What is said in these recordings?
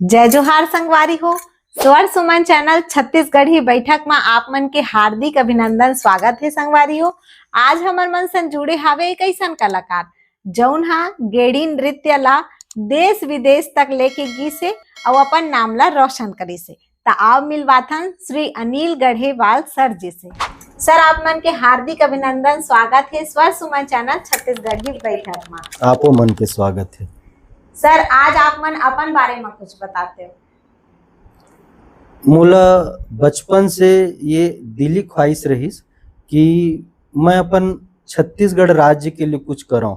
जय जोहार संगवारी हो। स्वर सुमन चैनल छत्तीसगढ़ी बैठक में आप मन के हार्दिक अभिनंदन स्वागत है संगवारी हो। आज हमर मन से जुड़े हावे एक ऐसा कलाकार जौन हा गेड़ी नृत्य ला देश विदेश तक लेके गी से और अपन नाम ला रोशन करी से। ता आप मिलवाथन श्री अनिल गढ़ेवाल सर जी से। सर आप मन के हार्दिक अभिनंदन स्वागत है स्वर सुमन चैनल छत्तीसगढ़ी बैठक में। आपो मन के स्वागत है। सर आज आप मन अपन बारे में कुछ बताते हो। मोला बचपन से ये दिली ख्वाहिश रही कि मैं अपन छत्तीसगढ़ राज्य के लिए कुछ करूं।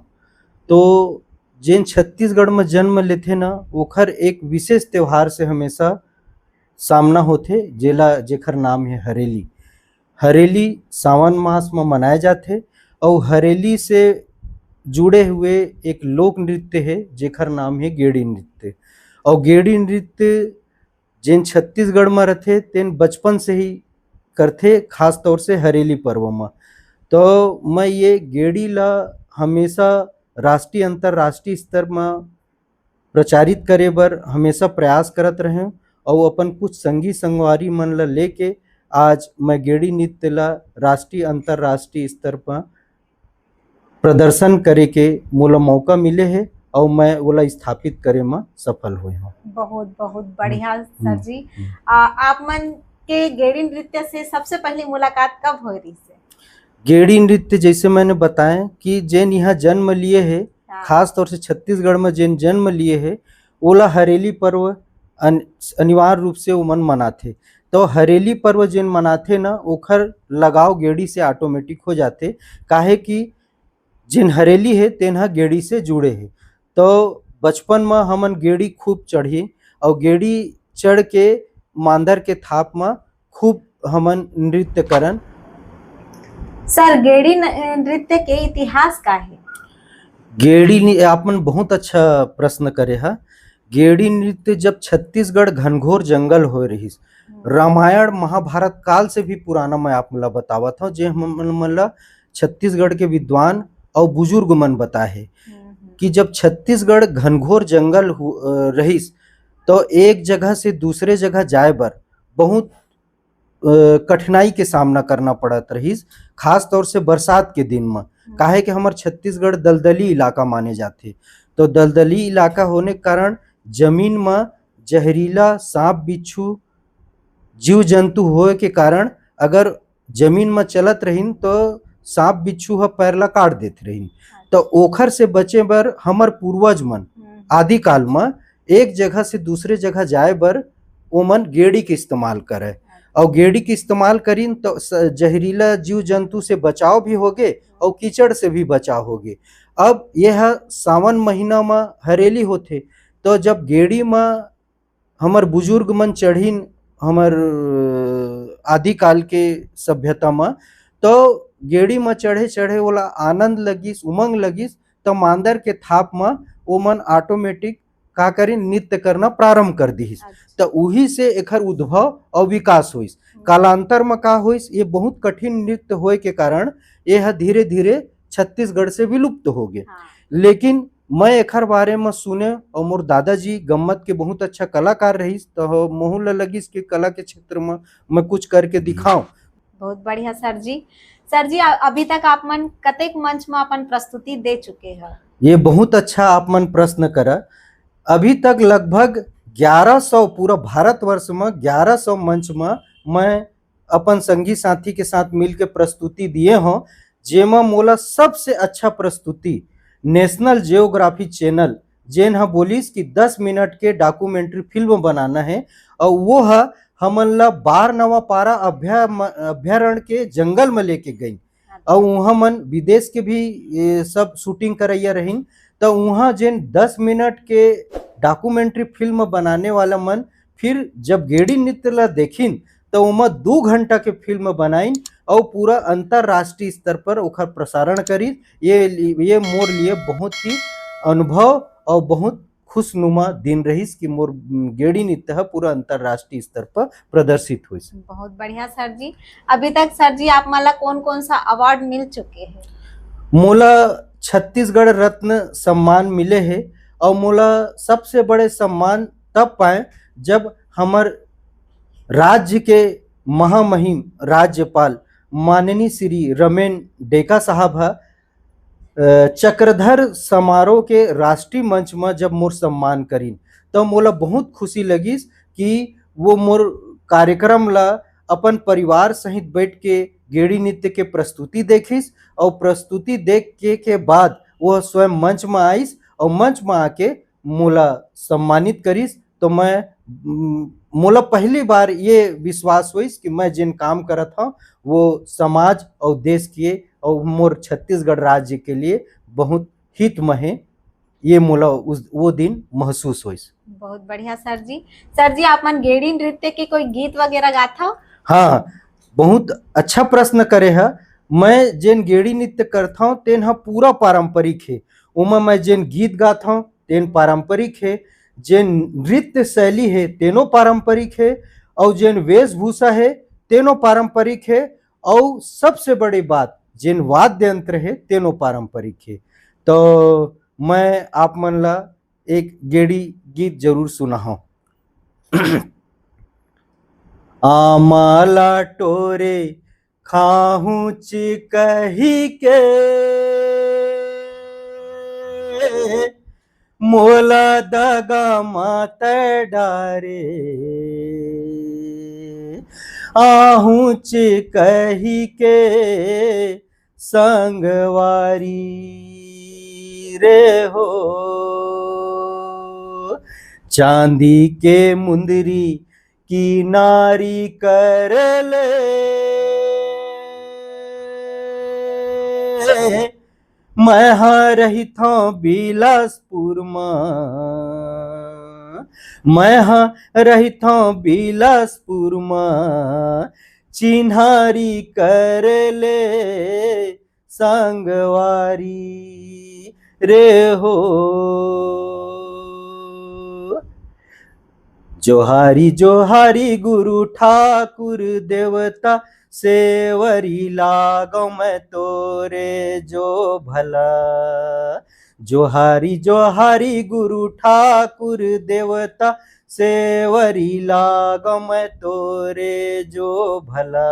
तो जिन छत्तीसगढ़ में जन्म लेते ना ओखर एक विशेष त्योहार से हमेशा सामना होते जेखर नाम है हरेली। हरेली सावन मास में मनाए जाते और हरेली से जुड़े हुए एक लोक नृत्य है जेखर नाम है गेड़ी नृत्य। और गेड़ी नृत्य जिन छत्तीसगढ़ में रहते तेन बचपन से ही करते, खास तौर से हरेली पर्व में। तो मैं ये गेड़ी ला हमेशा राष्ट्रीय अंतरराष्ट्रीय स्तर में प्रचारित करे बर हमेशा प्रयास करत रहे और अपन कुछ संगी संगवारी मन ला लेके आज मैं गेड़ी नृत्य ला राष्ट्रीय अंतरराष्ट्रीय स्तर पर प्रदर्शन करे के मोला मौका मिले है और मैं ओला स्थापित करे में सफल हुए हूँ। बहुत बहुत बढ़िया सर जी। आप मन के गेड़ी नृत्य से सबसे पहली मुलाकात कब हो रही से? गेड़ी नृत्य जैसे मैंने बताया कि जिन यहाँ जन्म लिए है, खास तौर से छत्तीसगढ़ में जिन जन्म लिए है ओला हरेली पर्व अनिवार्य रूप से उमन मनाथे। तो हरेली पर्व जिन मनाथे ना ओखर लगाव गेड़ी से ऑटोमेटिक हो जाते, काहे कि जिन हरेली है तेन हा गेड़ी से जुड़े है। तो बचपन में हमन गेड़ी खूब चढ़ी और गेड़ी चढ़ के मांदर के थाप में खूब हमन नृत्य करन। सर गेड़ी नृत्य के इतिहास का है? गेड़ी आपन बहुत अच्छा प्रश्न करे हा। गेड़ी नृत्य जब छत्तीसगढ़ घनघोर जंगल हो रही, रामायण महाभारत काल से भी पुराना मैं आप मला बतावत हूँ, जे हमन छत्तीसगढ़ के विद्वान और बुजुर्ग मन बताए कि जब छत्तीसगढ़ घनघोर जंगल रहीस तो एक जगह से दूसरे जगह जाए बर बहुत कठिनाई के सामना करना पड़त रहीस, खास तौर से बरसात के दिन में। काहे कि हमार छत्तीसगढ़ दलदली इलाका माने जाते। तो दलदली इलाका होने के कारण जमीन में जहरीला सांप बिच्छू जीव जंतु होए के कारण अगर जमीन में चलत रहीन तो सांप बिच्छू ह पैर ला काट देते रही। तो ओखर से बचे बर हमर पूर्वज मन आदि काल में एक जगह से दूसरे जगह जाए बर ओमन गेड़ी के इस्तेमाल करे और गेड़ी के इस्तेमाल करीन तो जहरीला जीव जंतु से बचाव भी होगे और कीचड़ से भी बचाव होगे। अब यह सावन महीना में हरेली होते, तो जब गेड़ी में हमर बुजुर्ग मन चढ़ीन हमर आदि काल के सभ्यता में, तो गेड़ी में चढ़े चढ़े ओला आनंद लगिस, उमंग लगिस, तो मांदर के थाप में ओमन ऑटोमेटिक का करी नृत्य करना प्रारंभ कर दी। तो उही से एकर उद्भव और विकास हुई। कालांतर में का हुई, ये बहुत कठिन नृत्य होए के कारण यह धीरे धीरे छत्तीसगढ़ से विलुप्त हो गए। लेकिन मैं एकर बारे में सुने और मोर दादाजी गम्मत के बहुत अच्छा कलाकार रहीस, तो मोह ल लगिस कि कला के क्षेत्र में मैं कुछ करके दिखाऊं। बहुत बढ़िया सर जी। सर जी अभी तक आप मन कतेक मंच में अपन प्रस्तुति दे चुके हैं? ये बहुत अच्छा आप मन प्रश्न करा। अभी तक लगभग 1100 पूरा भारतवर्ष में 1100 मंच में मैं अपन संगी साथी के साथ मिलकर प्रस्तुति दिए हूँ, जेमा मोला सबसे अच्छा प्रस्तुति नेशनल जियोग्राफी चैनल जेन हा बोलिस कि 10 मिनट के डॉक्यूमेंट्री फिल्म बनाना है और वो है हमन ला बार नवा पारा अभ्यारण्य के जंगल में लेके गई और वहाँ मन विदेश के भी सब शूटिंग करैया रहीन। तो वहाँ जिन 10 मिनट के डॉक्यूमेंट्री फिल्म बनाने वाला मन फिर जब गेड़ी नृत्य ला देखिन तो वहाँ 2 घंटा के फिल्म बनाइन और पूरा अंतरराष्ट्रीय स्तर पर ओकर प्रसारण करी। ये मोर लिए बहुत ही अनुभव और बहुत खुशनुमा दिन रहीस कि मोर गेड़ी नृत्य पूरा अंतरराष्ट्रीय स्तर पर प्रदर्शित हुई। बहुत बढ़िया सर जी। अभी तक सर जी आप मला कौन कौन सा अवार्ड मिल चुके हैं? मोला छत्तीसगढ़ रत्न सम्मान मिले है और मोला सबसे बड़े सम्मान तब पाए जब हमर राज्य के महामहिम राज्यपाल माननीय श्री रमेन डेका साहब चक्रधर समारोह के राष्ट्रीय मंच में जब मोर सम्मान करीन तो मोला बहुत खुशी लगिस कि वो मोर कार्यक्रम ला अपन परिवार सहित बैठ के गेड़ी नृत्य के प्रस्तुति देखिस और प्रस्तुति देख के बाद वह स्वयं मंच में आइस और मंच में आके मोला सम्मानित करिस। तो मैं मोला पहली बार ये विश्वास हुई कि मैं जिन काम करत हूँ वो समाज और देश के और मोर छत्तीसगढ़ राज्य के लिए बहुत हित में है, ये मोला वो दिन महसूस हुई। बहुत बढ़िया सर जी। सर जी आप मन गेड़ी नृत्य के कोई गीत वगैरह गाथा हो? हाँ, बहुत अच्छा प्रश्न करे है। मैं जिन गेड़ी नृत्य करता हूँ तेन हा पूरा पारंपरिक है। उमा मैं जिन गीत गाता हूँ तेन पारंपरिक है, जिन नृत्य शैली है तेनो पारंपरिक है और जिन वेशभूषा है तेनो पारंपरिक है और सबसे बड़ी बात जिन वाद्य यंत्र है तेनो पारंपरिक है। तो मैं आप मन ला एक गेड़ी गीत जरूर सुनाऊं। आमाला टोरे खाहूच कही के मोला दगा मात डारे आहूच कही के संगवारी रे हो चांदी के मुंदरी की नारी कर ले मैं हाँ रही था बिलासपुर में, मैं हाँ रही था बिलासपुर में चिन्हारी कर ले संगवारी रे हो जोहारी जोहारी गुरु ठाकुर देवता सेवरी लागो मैं तोरे जो भला जोहारी जोहारी गुरु ठाकुर देवता सेवरी लागो मैं तोरे जो भला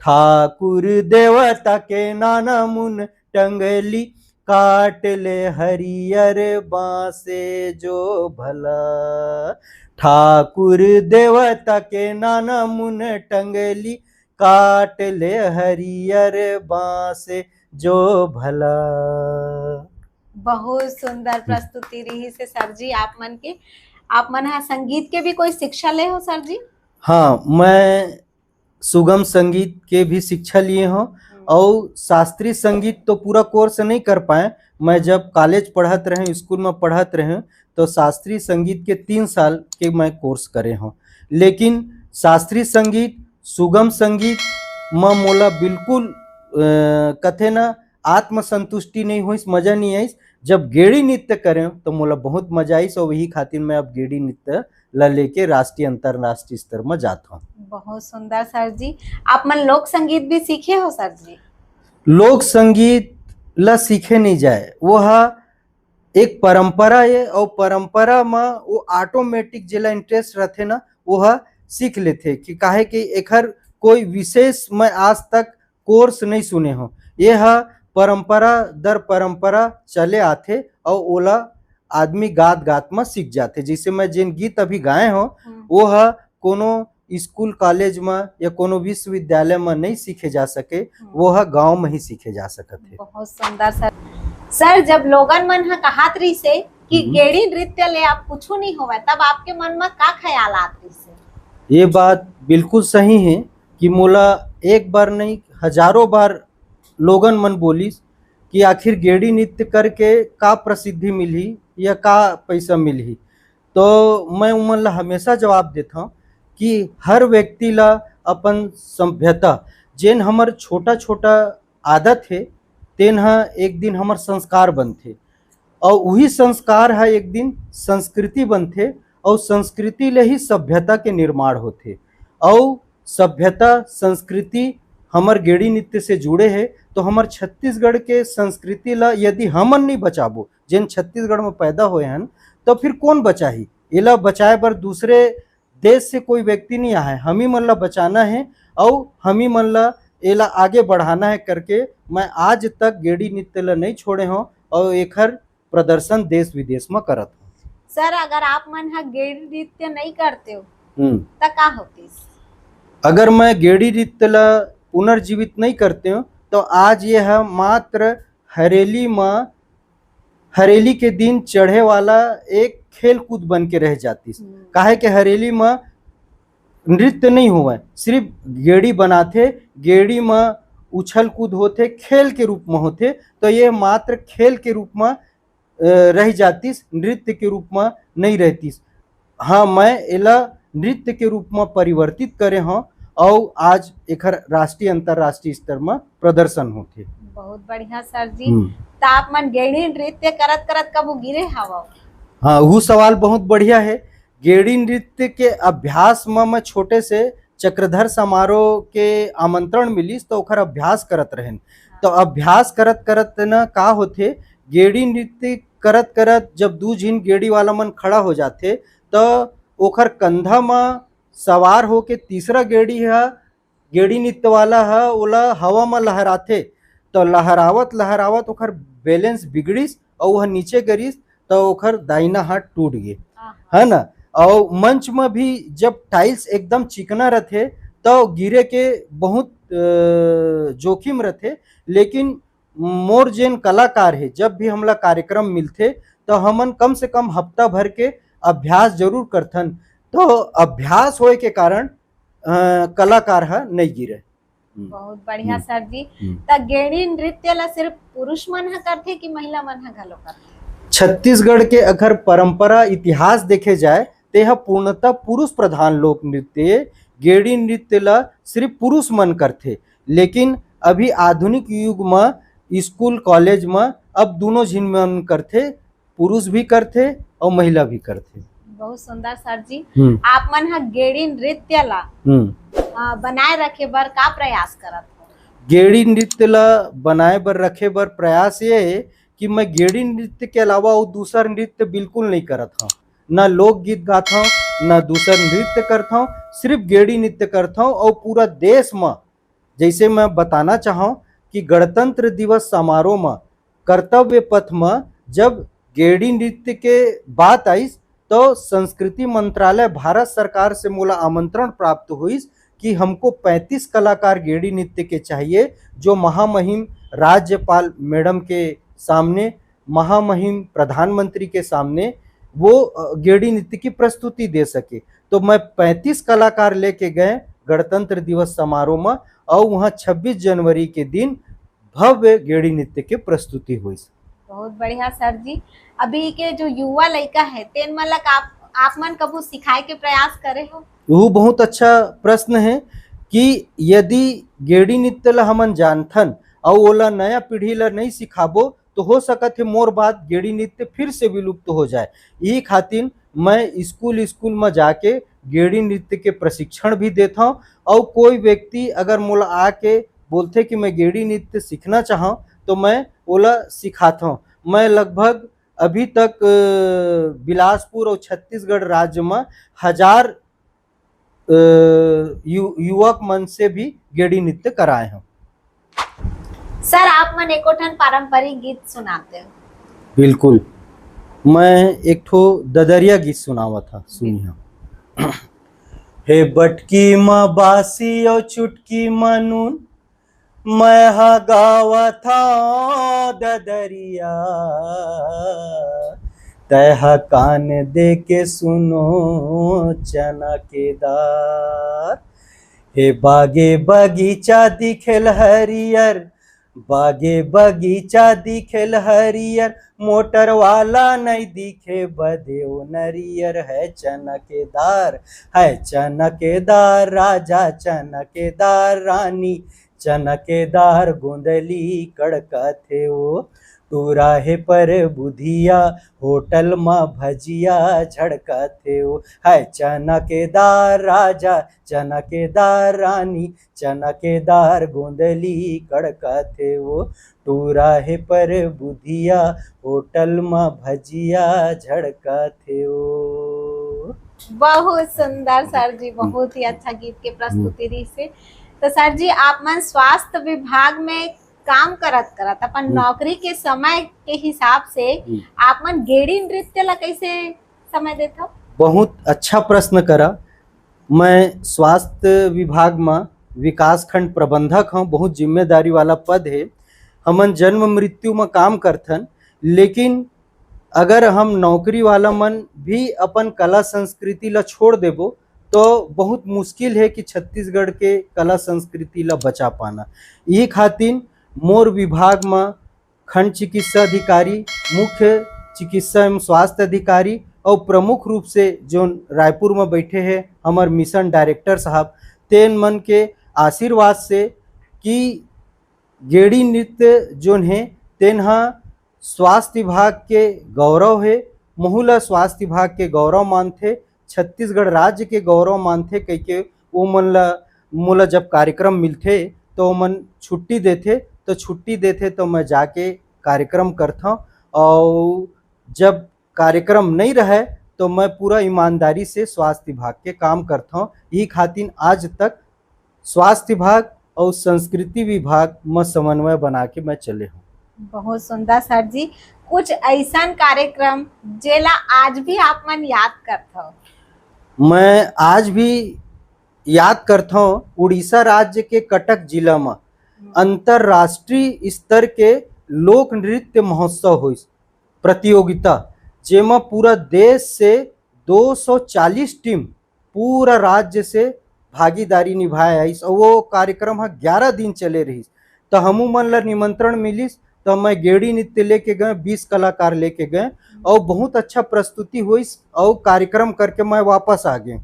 ठाकुर देवता के नाना मुन टंगली काट ले हरियर बांसे जो भला ठाकुर देवता के नाना मुन टंगली काट ले हरियर बांसे जो भला। बहुत सुंदर प्रस्तुति रही से सर जी आप मन के। आप मन हा संगीत के भी कोई शिक्षा ले हो सर जी? हाँ, मैं सुगम संगीत के भी शिक्षा लिए हूँ और शास्त्रीय संगीत तो पूरा कोर्स नहीं कर पाए। मैं जब कॉलेज पढ़त रहे स्कूल में पढ़त रहे तो शास्त्रीय संगीत के 3 साल के मैं कोर्स करे हूँ, लेकिन शास्त्रीय संगीत सुगम संगीत में मोला बिल्कुल कथे ना आत्मसंतुष्टि नहीं हुई, मजा नहीं आई। जब गेड़ी नृत्य करें तो मोला बहुत मजा आई और वही खातिर मैं अब गेड़ी नृत्य ला लेके राष्ट्रीय अंतरराष्ट्रीय स्तर में जाता हूँ। बहुत सुंदर सर जी। आप मन लोक संगीत भी सीखे हो सर जी? लोक संगीत ला सीखे नहीं जाए, वह एक परंपरा है और परंपरा में वो ऑटोमेटिक जिला इंटरेस्ट रहते ना वह सीख लेते कि काहे कि एकर कोई विशेष मैं आज तक कोर्स नहीं सुने हो। यह परंपरा दर परंपरा चले आते और ओला आदमी गात गात में सीख जाते। जैसे मैं जिन गीत अभी गाए हो वह कोनो स्कूल कॉलेज में या कोनो विश्वविद्यालय में नहीं सीखे जा सके, वह गांव में ही सीखे जा सकते। बहुत सुंदर सर। सर जब लोगन मन हा कहात रही से कि गेड़ी नृत्य ले आप कुछ नहीं होवे तब आपके मन में का ख्याल आत रही से? ये बात बिल्कुल सही है कि मोला एक बार नहीं हजारों बार लोगन मन बोलिस कि आखिर गेड़ी नृत्य करके का प्रसिद्धि मिली या का पैसा मिली। तो मैं उमन ला हमेशा जवाब देता हूँ कि हर व्यक्ति ला अपन सभ्यता जेन हमर छोटा छोटा आदत है तेन हा एक दिन हमर संस्कार बनते और वही संस्कार है एक दिन संस्कृति बनते और संस्कृति ले ही सभ्यता के निर्माण होते और सभ्यता संस्कृति हमर गेड़ी नृत्य से जुड़े है। तो हमर छत्तीसगढ़ के संस्कृति ला यदि हमन नहीं बचाबो जिन छत्तीसगढ़ में पैदा हुए हैं तो फिर कौन बचाही? एला बचाए बर दूसरे देश से कोई व्यक्ति नहीं आया है, हम ही मन ला बचाना है और हम ही मन ला एला आगे बढ़ाना है करके मैं आज तक गेड़ी नृत्य ला नहीं छोड़े हूँ और एकर प्रदर्शन देश विदेश में करत सर अगर आप मन हा गेड़ी नृत्य नहीं करते हो हूँ। तो का होतीस? अगर मैं गेड़ी नृत्य ला पुनर्जीवित नहीं करते हूँ तो आज यह मात्र हरेली के दिन चढ़े वाला एक खेल कूद बन के रह जाती। काहे के हरेली में नृत्य नहीं हुआ, सिर्फ गेड़ी बनाते, गेड़ी में उछल कूद होते, खेल के रूप में होते, तो ये मात्र खेल के रूप में रह जातीस, नृत्य के रूप में नहीं रहतीस। हाँ, मैं एला नृत्य के रूप में परिवर्तित करे हूँ और आज एकर राष्ट्रीय अंतरराष्ट्रीय स्तर में प्रदर्शन होते। बहुत बढ़िया सर जी। तो आप मन गेड़ी नृत्य करत करत कबू गिरे हवा? हाँ, वो सवाल बहुत बढ़िया है। गेड़ी नृत्य के अभ्यास में मैं छोटे से चक्रधर समारोह के आमंत्रण मिलीस तो ओकर अभ्यास करत रहन। तो अभ्यास करत करत न का होथे, गेड़ी नृत्य करत करत जब दू झिन गेड़ी वाला मन खड़ा हो जाते तो ओकर कंधा में सवार होके तीसरा गेड़ी नृत्य वाला है ओला हवा में लहराते, तो लहरावत लहरावत ओकर बैलेंस बिगड़िस और वह नीचे गिरिस तो ओकर दाहिना हाथ टूट गए, है ना। और मंच में भी जब टाइल्स एकदम चिकना रहते तो गिरे के बहुत जोखिम रहते, लेकिन मोर जेन कलाकार है जब भी हमला कार्यक्रम मिलते तो हमन कम से कम हफ्ता भर के अभ्यास जरूर करथन, तो अभ्यास होए के कारण कलाकार है नहीं गिरे। बहुत बढ़िया सर जी। तो गेड़ी नृत्य ला सिर्फ पुरुष मन हा करथे कि महिला मन हा घलो करथे? छत्तीसगढ़ के अगर परंपरा इतिहास देखे जाए तो यह पूर्णतः पुरुष प्रधान लोक नृत्य। गेड़ी नृत्य ला सिर्फ पुरुष मन करथे, लेकिन अभी आधुनिक युग में स्कूल कॉलेज में अब दोनों झिन मन करथे, पुरुष भी करथे और महिला भी करथे। बहुत सुंदर सर जी। आप मन हा गेड़ी नृत्य ला बनाए रखे बर का प्रयास करत हो? गेड़ी नृत्य ला बनाए बर रखे बर प्रयास ये है कि मैं गेड़ी नृत्य के अलावा वो दूसरा नृत्य बिल्कुल नहीं करत हूँ, ना लोकगीत गाता हूँ ना दूसरा नृत्य करता हूँ, सिर्फ गेड़ी नृत्य करता हूँ। और पूरा देश में जैसे मैं बताना चाहूँ कि गणतंत्र दिवस समारोह में कर्तव्य पथ में जब गेड़ी नृत्य के बात आई तो संस्कृति मंत्रालय भारत सरकार से मोला आमंत्रण प्राप्त हुई कि हमको 35 कलाकार गेड़ी नृत्य के चाहिए जो महामहिम राज्यपाल मैडम के सामने, महामहिम प्रधानमंत्री के सामने वो गेड़ी नृत्य की प्रस्तुति दे सके। तो मैं 35 कलाकार लेके गए गणतंत्र दिवस समारोह में और वहाँ 26 जनवरी के दिन भव्य गेड़ी नृत्य की प्रस्तुति हुई। बहुत बढ़िया सर जी। अभी के जो युवा लड़का है तेन मन ला आप मन कबू सिखाए के प्रयास करे हो? वो बहुत अच्छा प्रश्न है कि यदि गेड़ी नृत्य ला हमन जानथन और ओला नया पीढ़ी ला नहीं सिखाबो तो हो सकत है मोर बात गेड़ी नृत्य फिर से विलुप्त हो जाए। यही खातिर मैं स्कूल में जाके गेड़ी नृत्य के प्रशिक्षण भी देता हूँ और कोई व्यक्ति अगर मोला आके बोलते कि मैं गेड़ी नृत्य सीखना चाहूँ तो मैं ओला सिखाता हूँ। मैं लगभग अभी तक बिलासपुर और छत्तीसगढ़ राज्य में 1000 युवक मन से भी गेड़ी नृत्य कराए हैं। सर आप मन एकोठन पारंपरिक गीत सुनाते हो? बिल्कुल, मैं एक ठो ददरिया गीत सुनावा था, सुनिए। हे बटकी माँ बासी और चुटकी मनून मैं हा गावा था ददरिया, तह कान दे के सुनो चना के दार। हे बागे बगीचा दिखेल हरियर, बागे बगीचा दिखेल हरियर, मोटर वाला नहीं दिखे बदेव नरियर। है चनकेदार, है चनकेदार राजा, चनकेदार रानी, चनकेदार गोंदली कड़कथे ओ। टूराहे पर बुधिया होटल में भजिया झड़कथे ओ। है चनकेदार राजा, चनकेदार रानी, चनकेदार गोंदली कड़कथे ओ। टूराहे पर बुधिया होटल में भजिया झड़कथे ओ। बहुत सुंदर सर जी, बहुत ही अच्छा गीत के प्रस्तुति रही से। तो सर जी आप मन स्वास्थ्य विभाग में काम करत करत अपन नौकरी के समय के हिसाब से आप मन गेड़ी नृत्य ला कैसे समय देते हो? बहुत अच्छा प्रश्न करा। मैं स्वास्थ्य विभाग में विकास खंड प्रबंधक हूँ, बहुत जिम्मेदारी वाला पद है। हमन जन्म मृत्यु में काम करथन, लेकिन अगर हम नौकरी वाला मन भी अपन कला संस्कृति ला छोड़ देबो तो बहुत मुश्किल है कि छत्तीसगढ़ के कला संस्कृति ला बचा पाना। ये खातिर मोर विभाग में खंड चिकित्सा अधिकारी, मुख्य चिकित्सा एवं स्वास्थ्य अधिकारी और प्रमुख रूप से जो रायपुर में बैठे हैं हमार मिशन डायरेक्टर साहब, तेन मन के आशीर्वाद से कि गेड़ी नृत्य जोन है तेन स्वास्थ्य विभाग के गौरव है। बहुला स्वास्थ्य विभाग के गौरव मानथे, छत्तीसगढ़ राज्य के गौरव मानथे। कह के वो मन ला मोला जब कार्यक्रम मिलथे तो वो मन छुट्टी देथे, तो छुट्टी देथे तो मैं जाके कार्यक्रम करता। और जब कार्यक्रम नहीं रहे तो मैं पूरा ईमानदारी से स्वास्थ्य विभाग के काम करता हूँ। यही खातिर आज तक स्वास्थ्य विभाग और संस्कृति विभाग में समन्वय बना के मैं चले हूँ। बहुत सुंदर सर जी। कुछ ऐसा कार्यक्रम जेला आज भी आप मन याद करते हो? मैं आज भी याद करता हूँ। उड़ीसा राज्य के कटक जिला में अंतरराष्ट्रीय स्तर के लोक नृत्य महोत्सव हुई प्रतियोगिता, जेमा पूरा देश से 240 टीम पूरा राज्य से भागीदारी निभाए आइस। और वो कार्यक्रम 11 दिन चले रही। तो हमू मन ला निमंत्रण मिलिस, तो मैं गेड़ी नृत्य लेके गए, 20 कलाकार लेके गए और बहुत अच्छा प्रस्तुति हुई और कार्यक्रम करके मैं वापस आ गए।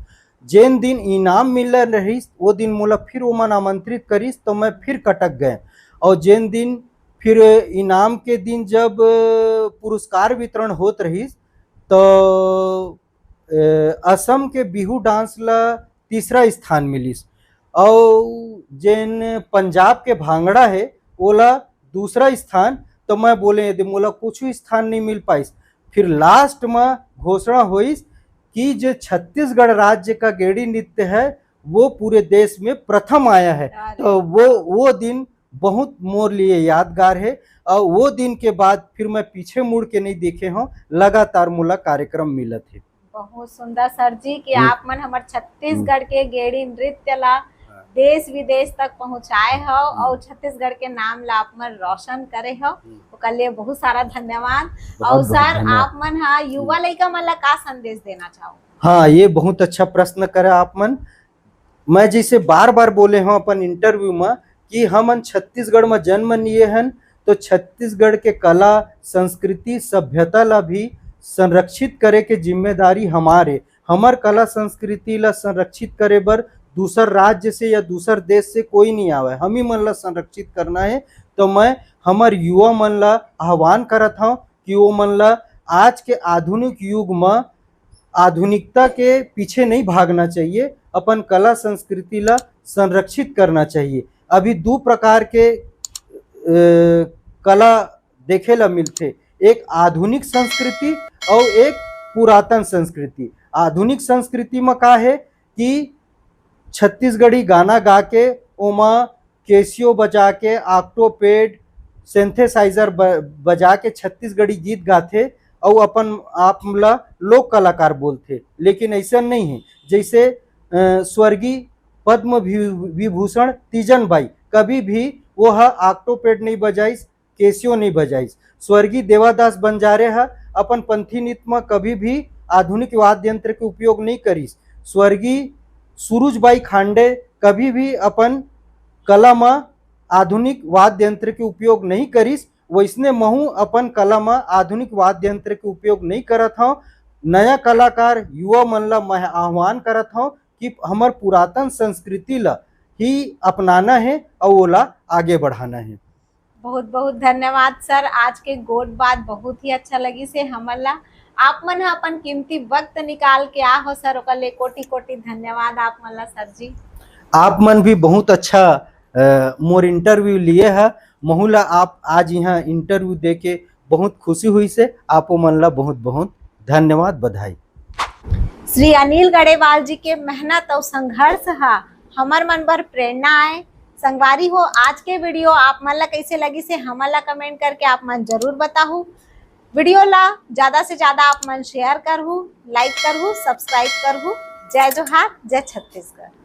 जिन दिन इनाम मिल रही वो दिन मोला फिर वो मन आमंत्रित करिस, तो मैं फिर कटक गए। और जिन दिन फिर इनाम के दिन जब पुरस्कार वितरण होत रही तो असम के बिहू डांस ला तीसरा स्थान मिलिस और जिन पंजाब के भांगड़ा है ओला दूसरा स्थान। तो मैं बोले यदि मोला कुछ स्थान नहीं मिल पाइस, फिर लास्ट में घोषणा हुई कि जो छत्तीसगढ़ राज्य का गेड़ी नृत्य है वो पूरे देश में प्रथम आया है। तो वो दिन बहुत मोर लिए यादगार है। और वो दिन के बाद फिर मैं पीछे मुड़ के नहीं देखे हूँ, लगातार मोला कार्यक्रम मिलत है। बहुत सुंदर सर जी कि आप मन हमारे छत्तीसगढ़ के गेड़ी नृत्य ला देश विदेश तक पहुंचाए हो और छत्तीसगढ़ के नाम ला आप मन रोशन करे हो, उसके लिए बहुत सारा धन्यवाद। और सर आप मन युवा लड़का मन ला का संदेश देना चाहो? हाँ, ये बहुत अच्छा प्रश्न करे आप मन। मैं जैसे बार बार बोले हूँ अपन इंटरव्यू में कि हम छत्तीसगढ़ में जन्म लिए हैं, तो छत्तीसगढ़ के कला संस्कृति सभ्यता ला भी संरक्षित करे के जिम्मेदारी हमारे। हमार कला संस्कृति ला संरक्षित करे बर दूसर राज्य से या दूसर देश से कोई नहीं आवे, हम ही मन ला संरक्षित करना है। तो मैं हमार युवा मन ला आह्वान करत हूँ कि वो मन ला आज के आधुनिक युग में आधुनिकता के पीछे नहीं भागना चाहिए, अपन कला संस्कृति ला संरक्षित करना चाहिए। अभी दो प्रकार के कला देखे ला मिलते, एक आधुनिक संस्कृति और एक पुरातन संस्कृति। आधुनिक संस्कृति में का है कि छत्तीसगढ़ी गाना गा के ओमा कैसियो बजा के ऑक्टोपेड सिंथेसाइजर बजा के छत्तीसगढ़ी गीत गाथे और अपन आप ला लोक कलाकार बोलते। लेकिन ऐसा नहीं है। जैसे स्वर्गीय पद्म विभूषण तीजन बाई कभी भी वो ऑक्टोपेड नहीं बजाइस, कैसियो नहीं बजाइस। स्वर्गीय देवादास बंजारे अपन पंथी नृत्य में कभी भी आधुनिक वाद्य यंत्र के उपयोग नहीं करिस। स्वर्गीय सूरजबाई खांडे कभी भी अपन कला में आधुनिक वाद्य यंत्र के उपयोग नहीं करिस। वैसने महू अपन कला में आधुनिक वाद्य यंत्र के उपयोग नहीं करत हूँ। नया कलाकार युवा मन ला मैं आह्वान करत हूँ कि हमार पुरातन संस्कृति ला ही अपनाना है और ओला आगे बढ़ाना है। बहुत बहुत धन्यवाद सर। आज के गोट बात बहुत ही अच्छा लगी से हमला। आप मन अपन कीमती वक्त निकाल के आ हो सर, ओकर ले कोटि कोटि धन्यवाद आप मन ला सर जी। आप मन भी बहुत अच्छा मोर इंटरव्यू लिए है। महुला आप आज यहाँ इंटरव्यू दे के बहुत खुशी हुई से। आप मन ला बहुत बहुत धन्यवाद, बधाई। श्री अनिल गरेवाल जी के मेहनत और संघर्ष हा हमर मन बर प्रेरणा आए। संगवारी हो, आज के वीडियो आप मन ला कैसे लगी से हमन ला कमेंट करके आप मन जरूर बताहू। वीडियो ला ज्यादा से ज्यादा आप मन शेयर करहू, लाइक करहू, सब्सक्राइब करहू। जय जोहार, जय छत्तीसगढ़।